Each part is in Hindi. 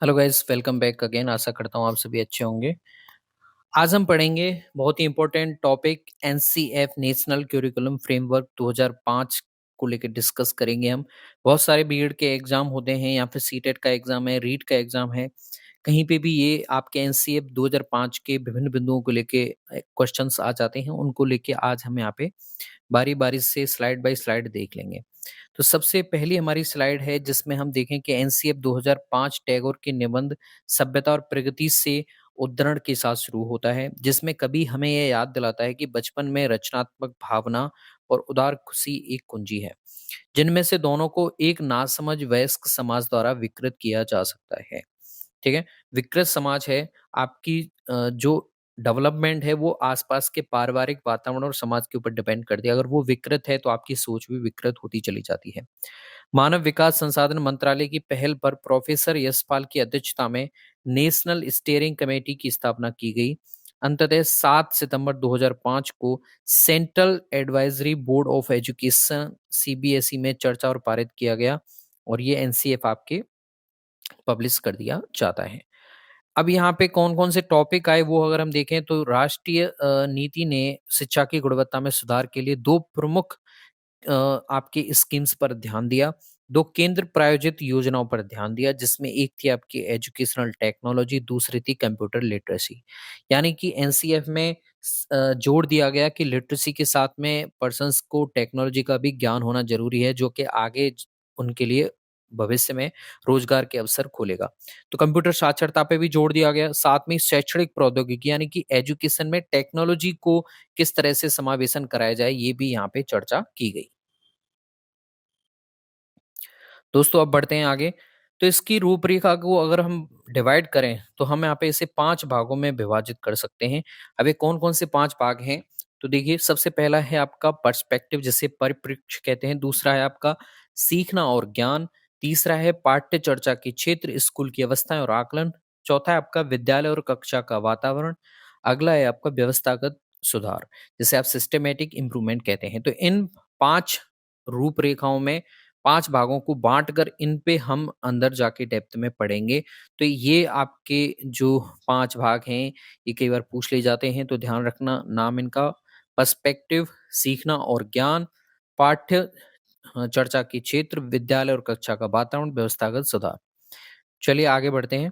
Hello guys, welcome back again. आशा करता हूँ आप सभी अच्छे होंगे। आज हम पढ़ेंगे बहुत ही important topic NCF national curriculum framework 2005 को लेकर डिस्कस करेंगे हम। बहुत सारे बीएड के एग्जाम होते हैं या फिर सीटेट का एग्जाम है, रीट का एग्जाम है। कहीं पे भी ये आपके एनसीएफ 2005 के विभिन्न बिंदुओं को लेके क्वेश्चंस आ जाते हैं। उनको लेके आज हम यहाँ पे बारी-बारी से स्लाइड बाय स्लाइड देख लेंगे। तो सबसे पहली हमारी स्लाइड है जिसमें हम देखें कि एनसीएफ 2005 टैगोर के निबंध सभ्यता और प्रगति से उद्धरण के साथ शुरू होता है, जिसमें कवि हमें यह याद दिलाता है कि बचपन में रचनात्मक भावना और उदार खुशी एक कुंजी है, जिनमें से दोनों को एक नासमझ वयस्क समाज द्वारा विकृत किया जा सकता है। ठीक है? विकृत समाज है आपकी जो डेवलपमेंट है वो आसपास के पारिवारिक वातावरण और समाज के ऊपर डिपेंड करती है। अगर वो विकृत है तो आपकी सोच भी विकृत होती चली जाती है। मानव विकास संसाधन मंत्रालय की पहल पर प्रोफेसर यशपाल की अध्यक्षता में नेशनल स्टीयरिंग कमेटी की स्थापना की गई। अंततः 7 सितंबर 2005 को central advisory board of education CBSE में चर्चा और पारित किया गया और ये एनसीएफ आपके पब्लिश कर दिया जाता है। अब यहाँ पे कौन-कौन से टॉपिक आए वो अगर हम देखें तो राष्ट्रीय नीति ने शिक्षा की गुणवत्ता में सुधार के लिए 2 प्रमुख आपकी स्कीम्स पर ध्यान दिया। 2 केंद्र प्रायोजित योजनाओं पर ध्यान दिया, जिसमें एक थी आपकी एजुकेशनल टेक्नोलॉजी, दूसरी थी कंप्यूटर लिटरेसी। यानी कि एनसीएफ में जोड़ दिया गया कि लिटरेसी के साथ में पर्सन्स को टेक्नोलॉजी का भी ज्ञान होना ज़रूरी है, जो कि आगे उनके लिए भविष्य में रोजगार के अवसर खोलेगा। तो कंप्यूटर साक्षरता पे भी जोड़ दिया गया। साथ में शैक्षणिक प्रौद्योगिकी यानी कि एजुकेशन में टेक्नोलॉजी को किस तरह से समावेशन कराया जाए, ये भी यहाँ पे चर्चा की गई। दोस्तों अब बढ़ते हैं आगे। तो इसकी रूपरेखा को अगर हम डिवाइड करें तो हम यहाँ पे इसे 5 भागों में विभाजित कर सकते हैं। अब ये कौन-कौन से 5 भाग हैं? तो देखिए, सबसे पहला है आपका पर्सपेक्टिव जिसे परिप्रेक्ष्य कहते हैं, दूसरा है आपका सीखना और ज्ञान, तीसरा है पाठ्य चर्चा के क्षेत्र, स्कूल की अवस्थाएँ और आकलन, चौथा है आपका विद्यालय और कक्षा का वातावरण, अगला है आपका व्यवस्थागत सुधार, जिसे आप सिस्टमैटिक इम्प्रूवमेंट कहते हैं। तो इन 5 रूपरेखाओं में 5 भागों को बाँटकर इन पे हम अंदर जाके डेप्थ में पढ़ेंगे। तो ये आपके जो 5 भाग हैं, ये कई बार पूछ लिए जाते हैं, तो ध्यान रखना नाम इनका पर्सपेक्टिव, सीखना और ज्ञान, पाठ्य चर्चा के क्षेत्र, विद्यालय और कक्षा का वातावरण, व्यवस्थागत सुधार। चलिए आगे बढ़ते हैं।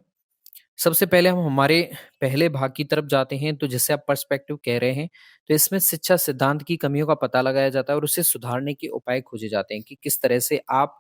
सबसे पहले हम हमारे पहले भाग की तरफ जाते हैं, तो जिसे आप पर्सपेक्टिव कह रहे हैं, तो इसमें शिक्षा सिद्धांत की कमियों का पता लगाया जाता है और उसे सुधारने के उपाय खोजे जाते हैं कि किस तरह से आप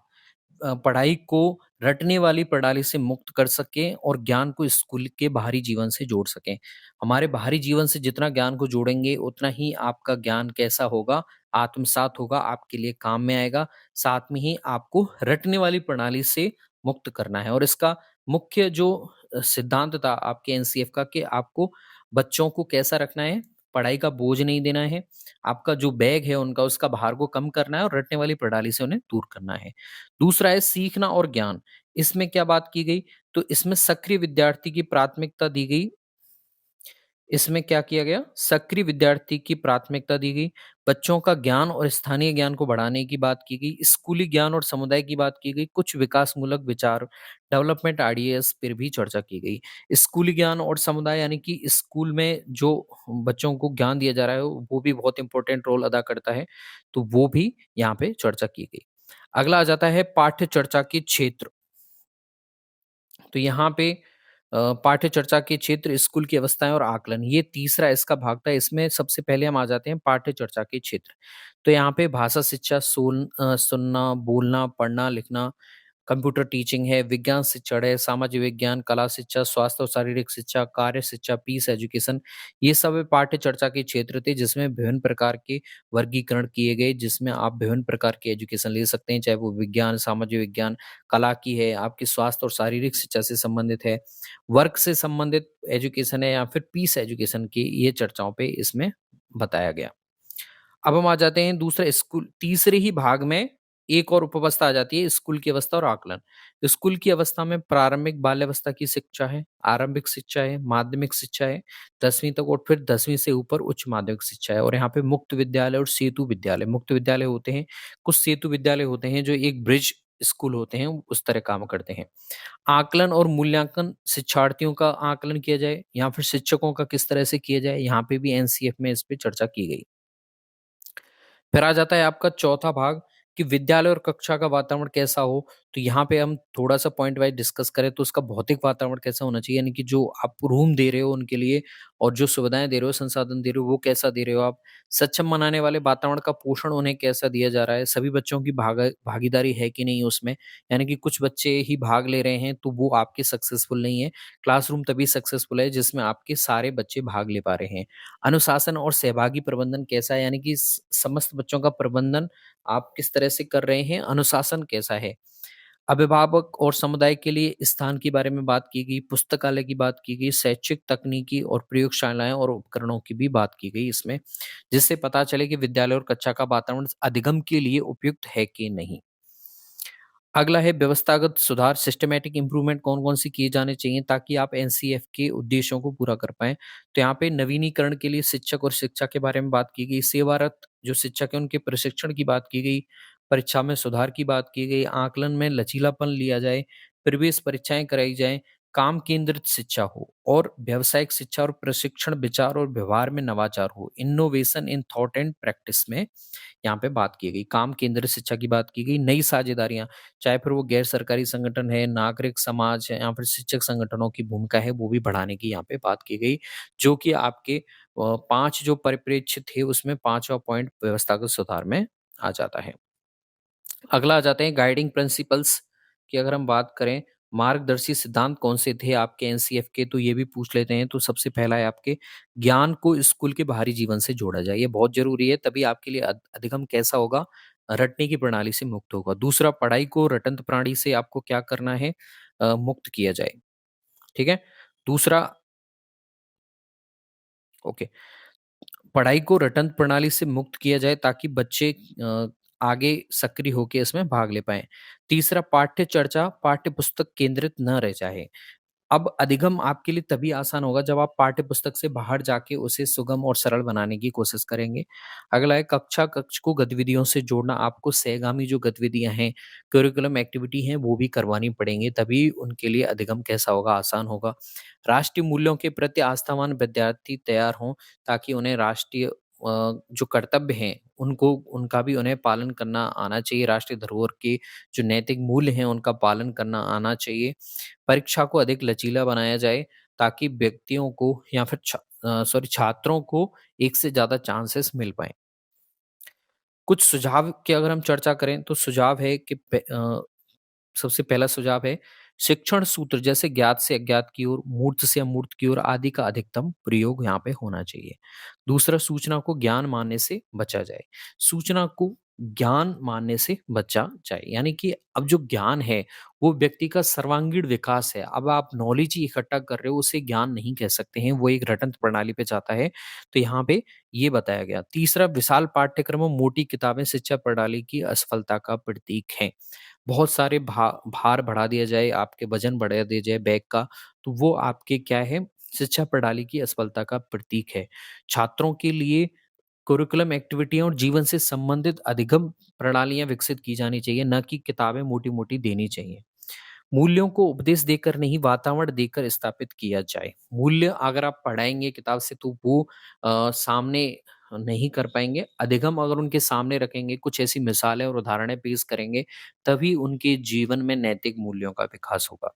पढ़ाई को रटने वाली प्रणाली से मुक्त कर सकें और ज्ञान को स्कूल के बाहरी जीवन से जोड़ सकें। हमारे बाहरी जीवन से जितना ज्ञान को जोड़ेंगे, उतना ही आपका ज्ञान कैसा होगा, आत्मसात होगा, आपके लिए काम में आएगा। साथ में ही आपको रटने वाली प्रणाली से मुक्त करना है और इसका मुख्य जो सिद्धांत था आपके एनसीएफ का कि आपको बच्चों को कैसा रखना है, पढ़ाई का बोझ नहीं देना है, आपका जो बैग है उनका उसका भार को कम करना है और रटने वाली प्रणाली से उन्हें दूर करना है। दूसरा है सीखना और ज्ञान। इसमें क्या बात की गई? तो इसमें सक्रिय विद्यार्थी की प्राथमिकता दी गई। इसमें क्या किया गया? सक्रिय विद्यार्थी की प्राथमिकता दी गई। बच्चों का ज्ञान और स्थानीय ज्ञान को बढ़ाने की बात की गई। स्कूली ज्ञान और समुदाय की बात की गई। कुछ विकासमूलक विचार, डेवलपमेंट आइडियाज़ पर भी चर्चा की गई। स्कूली ज्ञान और समुदाय यानी कि स्कूल में जो बच्चों को ज्ञान दिया जा रहा है, वो भी बहुत इम्पोर्टेंट रोल अदा करता है। तो वो भी यहाँ पे चर्चा की गई। अगला आ जाता है पाठ्य चर्चा के क्षेत्र। तो यहाँ पे पाठ्य चर्चा के क्षेत्र, स्कूल की अवस्थाएँ और आकलन, ये तीसरा इसका भाग था। इसमें सबसे पहले हम आ जाते हैं पाठ्य चर्चा के क्षेत्र। तो यहाँ पे भाषा शिक्षा, सुनना, बोलना, पढ़ना, लिखना, कंप्यूटर टीचिंग है, विज्ञान शिक्षण है, सामाजिक विज्ञान, कला शिक्षा, स्वास्थ्य और शारीरिक शिक्षा, कार्य शिक्षा, पीस एजुकेशन, ये सब पाठ्य चर्चा के क्षेत्र थे जिसमें विभिन्न प्रकार के वर्गीकरण किए गए, जिसमें आप विभिन्न प्रकार के एजुकेशन ले सकते हैं, चाहे वो विज्ञान, सामाजिक विज्ञान, कला की है, आपकी स्वास्थ्य और शारीरिक शिक्षा से संबंधित है, वर्क से संबंधित एजुकेशन है या फिर पीस एजुकेशन की, ये चर्चाओं पे इसमें बताया गया। अब हम आ जाते हैं दूसरे स्कूल तीसरे ही भाग में एक और उपअवस्था आ जाती है, स्कूल की अवस्था और आकलन। स्कूल की अवस्था में प्रारंभिक बाल्यावस्था की शिक्षा है, आरंभिक शिक्षा है, माध्यमिक शिक्षा है, 10वीं तक और फिर 10वीं से ऊपर उच्च माध्यमिक शिक्षा है और यहाँ पे मुक्त विद्यालय और सेतु विद्यालय, मुक्त विद्यालय होते हैं, कुछ सेतु विद्यालय होते हैं जो एक ब्रिज स्कूल होते हैं उस तरह काम करते हैं। आकलन और मूल्यांकन शिक्षार्थियों का आकलन किया जाए या फिर शिक्षकों का किस तरह से किया जाए, यहाँ पे भी एनसीएफ में इस पे चर्चा की गई। फिर आ जाता है आपका चौथा भाग कि विद्यालय और कक्षा का वातावरण कैसा हो। तो यहाँ पे हम थोड़ा-सा पॉइंट वाइज़ डिस्कस करें तो उसका भौतिक वातावरण कैसा होना चाहिए, यानी कि जो आप रूम दे रहे हो उनके लिए और जो सुविधाएँ दे रहे हो, संसाधन दे रहे हो, वो कैसा दे रहे हो आप? सक्षम बनाने वाले वातावरण का पोषण उन्हें कैसा दिया जा रहा है? सभी बच्चों की भागीदारी है कि नहीं उसमें? यानी कि कुछ बच्चे ही भाग ले रहे हैं, तो वो आपके सक्सेसफुल नहीं है। क्लासरूम तभी सक्सेसफुल है जिसमें आपके सारे बच्चे भाग ले पा रहे हैं। अनुशासन और सहभागी प्रबंधन कैसा है, यानी कि समस्त बच्चों का प्रबंधन आप किस तरह से कर रहे हैं, अनुशासन कैसा है। अभिभावक और समुदाय के लिए स्थान के बारे में बात की गई, पुस्तकालय की बात की गई, शैक्षिक तकनीकी और प्रयोगशालाएं और उपकरणों की भी बात की गई इसमें, जिससे पता चले कि विद्यालय और कक्षा का वातावरण अधिगम के लिए उपयुक्त है कि नहीं। अगला है व्यवस्थागत सुधार, सिस्टमैटिक इम्प्रूवमेंट कौन-कौन से किए जाने चाहिए ताकि आप एनसीएफ के उद्देश्यों को पूरा कर पाएँ। तो यहाँ पे नवीनीकरण के लिए शिक्षक और शिक्षा के बारे में बात की गई, सेवारत जो शिक्षक हैं उनके प्रशिक्षण की बात की गई, परीक्षा में सुधार की बात की गई, आकलन में लचीलापन लिया जाए, प्रवेश परीक्षाएँ कराई जाएँ, काम केंद्रित शिक्षा हो और व्यावसायिक शिक्षा और प्रशिक्षण विचार और व्यवहार में नवाचार हो। Innovation in thought and practice में यहाँ पे बात की गई। काम केंद्रित शिक्षा की बात की गई, नई साझेदारियाँ, चाहे फिर वो गैर सरकारी संगठन है, नागरिक समाज है या फिर शिक्षक संगठनों की भूमिका है, वो भी बढ़ाने की यहाँ पे बात की गई, जो कि आपके 5 जो परिप्रेक्ष्य थे, उसमें 5वाँ पॉइंट व्यवस्थागत सुधार में आ जाता है। अगला आ जाते हैं गाइडिंग प्रिंसिपल्स की अगर हम बात करें, मार्गदर्शी सिद्धांत कौन से थे आपके एनसीएफ के, तो ये भी पूछ लेते हैं। तो सबसे पहला है आपके ज्ञान को स्कूल के बाहरी जीवन से जोड़ा जाए, ये बहुत ज़रूरी है, तभी आपके लिए अधिगम कैसा होगा, रटने की प्रणाली से मुक्त होगा। दूसरा, पढ़ाई को रटंत प्रणाली से आपको क्या करना है, मुक्त किया जाए, ठीक है? दूसरा, ओके, पढ़ाई को रटंत प्रणाली से मुक्त किया जाए ताकि बच्चे आगे सक्रिय होके इसमें भाग ले पाएँ। तीसरा, पाठ्य चर्चा पाठ्य पुस्तक केंद्रित न रह जाए। अब अधिगम आपके लिए तभी आसान होगा जब आप पाठ्य पुस्तक से बाहर जाके उसे सुगम और सरल बनाने की कोशिश करेंगे। अगला है कक्षा कक्ष को गतिविधियों से जोड़ना, आपको सहगामी जो गतिविधियाँ हैं, करिकुलम एक्टिविटी हैं, वो भी करवानी पड़ेंगी, तभी उनके लिए अधिगम कैसा होगा, आसान होगा। राष्ट्रीय मूल्यों के प्रति आस्थावान विद्यार्थी तैयार हों ताकि उन्हें राष्ट्रीय जो कर्तव्य हैं, उनको उनका भी उन्हें पालन करना आना चाहिए। राष्ट्रीय धरोहर के जो नैतिक मूल्य हैं, उनका पालन करना आना चाहिए। परीक्षा को अधिक लचीला बनाया जाए ताकि व्यक्तियों को या फिर छात्रों को एक से ज़्यादा चांसेस मिल पाएँ। कुछ सुझाव की अगर हम चर्चा करें तो सुझाव है कि सबसे पहला सुझाव है शिक्षण सूत्र जैसे ज्ञात से अज्ञात की ओर, मूर्त से अमूर्त की ओर आदि का अधिकतम प्रयोग यहाँ पे होना चाहिए। दूसरा, सूचना को ज्ञान मानने से बचा जाए। सूचना को ज्ञान मानने से बचा जाए, यानी कि अब जो ज्ञान है वो व्यक्ति का सर्वांगीण विकास है। अब आप नॉलेज ही इकट्ठा कर रहे हो, उसे ज्ञान नहीं कह सकते हैं, वो एक रटंत प्रणाली पे जाता है। तो यहाँ पे ये बताया गया। तीसरा, विशाल पाठ्यक्रम और मोटी किताबें शिक्षा प्रणाली की असफलता का प्रतीक हैं। बहुत सारे भार बढ़ा दिया जाए, आपके वज़न बढ़ा दिया जाए बैग का, तो वो आपके क्या है, शिक्षा प्रणाली की असफलता का प्रतीक है। छात्रों के लिए करिकुलम एक्टिविटियाँ और जीवन से संबंधित अधिगम प्रणालियाँ विकसित की जानी चाहिए, ना कि किताबें मोटी-मोटी देनी चाहिए। मूल्यों को उपदेश देकर नहीं, वातावरण देकर स्थापित किया जाए। मूल्य अगर आप पढ़ाएँगे किताब से तो वो सामने नहीं कर पाएँगे। अधिगम अगर उनके सामने रखेंगे, कुछ ऐसी मिसालें और उदाहरणें पेश करेंगे, तभी उनके जीवन में नैतिक मूल्यों का विकास होगा।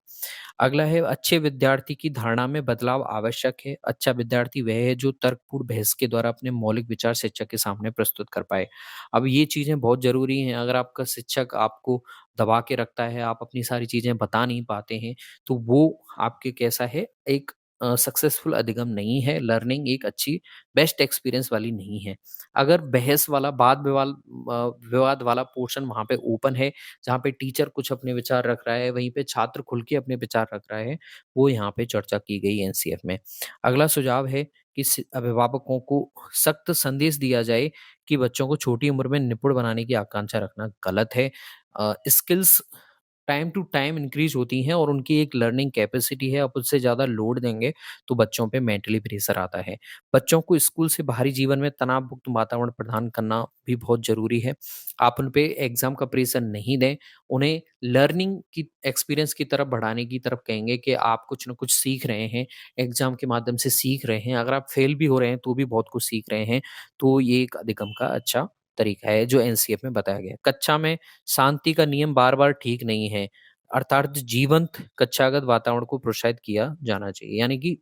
अगला है अच्छे विद्यार्थी की धारणा में बदलाव आवश्यक है। अच्छा विद्यार्थी वह है जो तर्कपूर्ण बहस के द्वारा अपने मौलिक विचार शिक्षक के सामने प्रस्तुत कर पाए। अब ये चीज़ें बहुत ज़रूरी हैं, अगर आपका शिक्षक आपको दबा के रखता है, आप अपनी सारी चीज़ें बता नहीं पाते हैं, तो वो आपके कैसा है, एक सक्सेसफुल अधिगम नहीं है, लर्निंग एक अच्छी बेस्ट एक्सपीरियंस वाली नहीं है। अगर बहस वाला विवाद वाला पोर्शन वहाँ पे ओपन है, जहाँ पे टीचर कुछ अपने विचार रख रहा है, वहीं पे छात्र खुल के अपने विचार रख रहा है, वो यहाँ पे चर्चा की गई एनसीएफ में। अगला सुझाव है कि अभिभावकों को सख्त संदेश दिया जाए कि बच्चों को छोटी उम्र में निपुण बनाने की आकांक्षा रखना गलत है। Skills time to time increase होती हैं और उनकी एक लर्निंग कैपेसिटी है, आप उससे ज़्यादा लोड देंगे तो बच्चों पे मेंटली प्रेशर आता है। बच्चों को स्कूल से बाहरी जीवन में तनाव मुक्त वातावरण प्रदान करना भी बहुत ज़रूरी है। आप उन पे एग्ज़ाम का प्रेशर नहीं दें, उन्हें लर्निंग की एक्सपीरियंस की तरफ बढ़ाने की तरफ कहेंगे कि आप कुछ न कुछ सीख रहे हैं, एग्ज़ाम के माध्यम से सीख रहे हैं। अगर आप फेल भी हो रहे हैं तो भी बहुत कुछ सीख रहे हैं, तो ये एक अधिगम का अच्छा तरीका है जो एनसीएफ में बताया गया है। कक्षा में शांति का नियम बार-बार ठीक नहीं है, अर्थात जीवंत कक्षागत वातावरण को प्रोत्साहित किया जाना चाहिए। यानी कि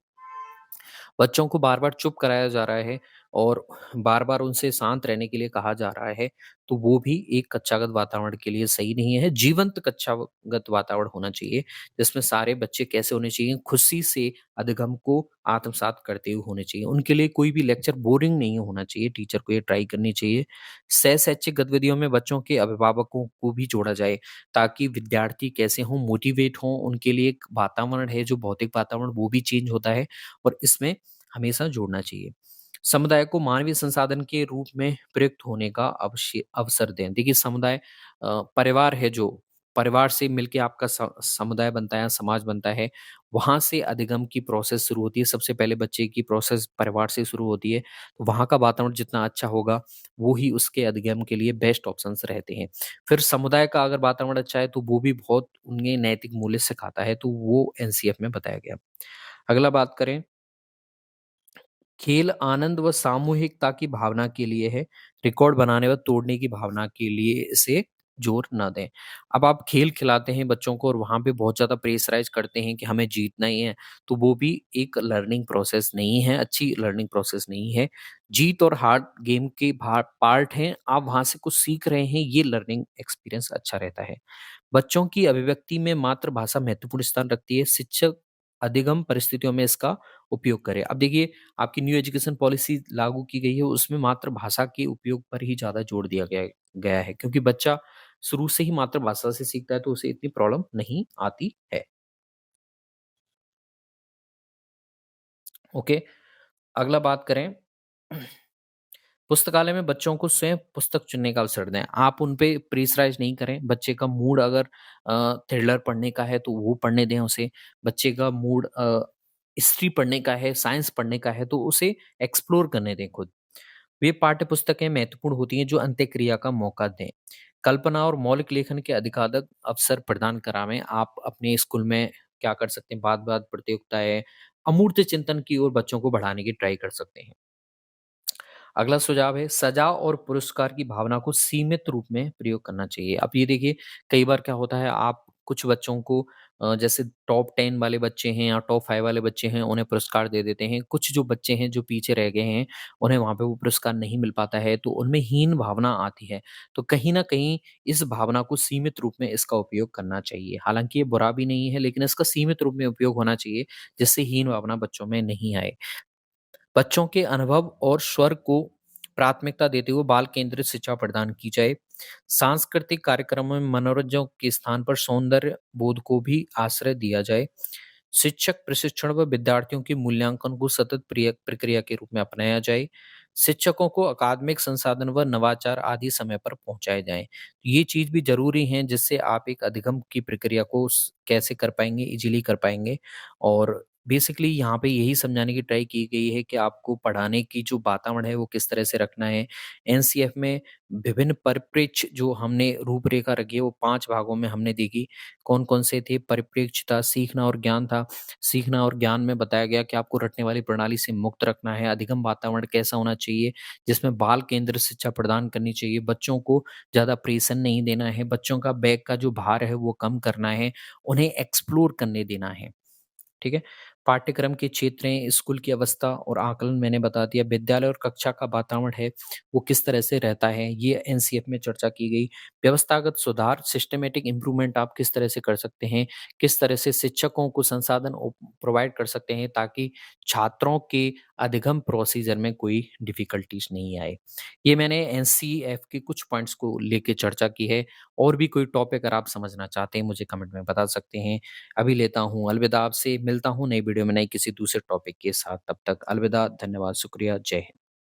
बच्चों को बार-बार चुप कराया जा रहा है और बार-बार उनसे शांत रहने के लिए कहा जा रहा है, तो वो भी एक कक्षागत वातावरण के लिए सही नहीं है। जीवंत कक्षागत वातावरण होना चाहिए, जिसमें सारे बच्चे कैसे होने चाहिए, खुशी से अधिगम को आत्मसात करते हुए होने चाहिए। उनके लिए कोई भी लेक्चर बोरिंग नहीं होना चाहिए, टीचर को ये ट्राई करनी चाहिए। सह-शैक्षिक गतिविधियों में बच्चों के अभिभावकों को भी जोड़ा जाए, ताकि विद्यार्थी कैसे हों, मोटिवेट हों, उनके लिए एक वातावरण है जो भौतिक वातावरण वो भी चेंज होता है और इसमें हमेशा जोड़ना चाहिए। समुदाय को मानवीय संसाधन के रूप में प्रयुक्त होने का अवसर दें। देखिए समुदाय परिवार है जो, परिवार से मिलके आपका समुदाय बनता है, समाज बनता है, वहाँ से अधिगम की प्रोसेस शुरू होती है। सबसे पहले बच्चे की प्रोसेस परिवार से शुरू होती है, तो वहाँ का वातावरण जितना अच्छा होगा, वो ही उसके अधिगम के लिए बेस्ट ऑप्शंस रहते हैं। फिर समुदाय का अगर वातावरण अच्छा है, तो वो भी बहुत उन्हें नैतिक मूल्य सिखाता है, तो वो एनसीएफ में बताया गया। अगला बात करें, खेल आनंद व सामूहिकता की भावना के लिए है, रिकॉर्ड बनाने व तोड़ने की भावना के लिए इसे जोर ना दें। अब आप खेल खिलाते हैं बच्चों को और वहाँ पे बहुत ज़्यादा प्रेशराइज़ करते हैं कि हमें जीतना ही है, तो वो भी एक लर्निंग प्रोसेस नहीं है, अच्छी लर्निंग प्रोसेस नहीं है। जीत और हार गेम के भा पार्ट हैं, आप वहाँ से कुछ सीख रहे हैं, ये लर्निंग एक्सपीरियंस अच्छा रहता है। बच्चों की अभिव्यक्ति में मातृभाषा महत्वपूर्ण स्थान रखती है। शिक्षक अधिगम परिस्थितियों में इसका उपयोग करें। अब देखिए आपकी न्यू एजुकेशन पॉलिसी लागू की गई है, उसमें मातृभाषा के उपयोग पर ही ज़्यादा जोर दिया गया है क्योंकि बच्चा शुरू से ही मातृभाषा से सीखता है तो उसे इतनी प्रॉब्लम नहीं आती है। ओके, अगला बात करें, पुस्तकालय में बच्चों को स्वयं पुस्तक चुनने का अवसर दें। आप उन पे प्रेशराइज़ नहीं करें। बच्चे का मूड अगर थ्रिलर पढ़ने का है तो वो पढ़ने दें उसे। बच्चे का मूड हिस्ट्री पढ़ने का है, साइंस पढ़ने का है तो उसे एक्सप्लोर करने दें खुद। वे पाठ्य पुस्तकें महत्वपूर्ण होती हैं जो अंत्यक्रिया का मौका दें। कल्पना और मौलिक लेखन के अधिकाधिक अवसर प्रदान करावें। आप अपने स्कूल में क्या कर सकते हैं, बात-बात प्रतियोगिताएँ, अमूर्त चिंतन की ओर बच्चों को बढ़ाने की ट्राई कर सकते हैं। अगला सुझाव है सजा और पुरस्कार की भावना को सीमित रूप में प्रयोग करना चाहिए। अब ये देखिए कई बार क्या होता है, आप कुछ बच्चों को जैसे टॉप 10 वाले बच्चे हैं या टॉप 5 वाले बच्चे हैं उन्हें पुरस्कार दे देते हैं। कुछ जो बच्चे हैं जो पीछे रह गए हैं उन्हें वहाँ पे वो पुरस्कार नहीं मिल पाता है तो उनमें हीन भावना आती है। तो कहीं न कहीं इस भावना को सीमित रूप में इसका उपयोग करना चाहिए। हालाँकि ये बुरा भी नहीं है लेकिन इसका सीमित रूप में उपयोग होना चाहिए जिससे हीन भावना बच्चों में नहीं आए। बच्चों के अनुभव और स्वर को प्राथमिकता देते हुए बाल केंद्रित शिक्षा प्रदान की जाए। सांस्कृतिक कार्यक्रमों में मनोरंजन के स्थान पर सौंदर्य बोध को भी आश्रय दिया जाए। शिक्षक प्रशिक्षण व विद्यार्थियों के मूल्यांकन को सतत प्रिय प्रक्रिया के रूप में अपनाया जाए। शिक्षकों को अकादमिक संसाधन व नवाचार आदि समय पर पहुंचाए जाएं। ये चीज भी जरूरी है जिससे आप एक अधिगम की प्रक्रिया को कैसे कर पाएंगे, इजीली कर पाएंगे। और बेसिकली यहाँ पे यही समझाने की ट्राई की गई है कि आपको पढ़ाने की जो वातावरण है वो किस तरह से रखना है। एनसीएफ में विभिन्न परिप्रेक्ष्य जो हमने रूपरेखा रखी है वो 5 भागों में हमने देखी। कौन-कौन से थे? परिप्रेक्ष्य था, सीखना और ज्ञान था। सीखना और ज्ञान में बताया गया कि आपको रटने वाली प्रणाली से मुक्त रखना है। अधिगम वातावरण कैसा होना चाहिए? जिसमें बाल केंद्रित शिक्षा प्रदान करनी चाहिए। बच्चों को ज़्यादा प्रेशर नहीं देना है। बच्चों का बैग का जो भार है वो कम करना है। उन्हें एक्सप्लोर करने देना है। ठीक है? पाठ्यक्रम के क्षेत्रें, स्कूल की अवस्था और आकलन मैंने बता दिया। विद्यालय और कक्षा का वातावरण है, वो किस तरह से रहता है, ये एनसीएफ में चर्चा की गई। व्यवस्थागत सुधार, सिस्टमैटिक इम्प्रूवमेंट आप किस तरह से कर सकते हैं, किस तरह से शिक्षकों को संसाधन प्रोवाइड कर सकते हैं ताकि छात्रों के अधिगम प्रोसीजर में कोई डिफ़िकल्टीज़ नहीं आए। ये मैंने एनसीएफ के कुछ पॉइंट्स को लेके चर्चा की है। और भी कोई टॉपिक अगर आप समझना चाहते हैं, मुझे कमेंट में बता सकते हैं। अभी लेता हूँ अलविदा, आपसे मिलता हूँ नई वीडियो में नई किसी दूसरे टॉपिक के साथ। तब तक अलविदा, धन्यवाद, शुक्रिया, जय हिंद।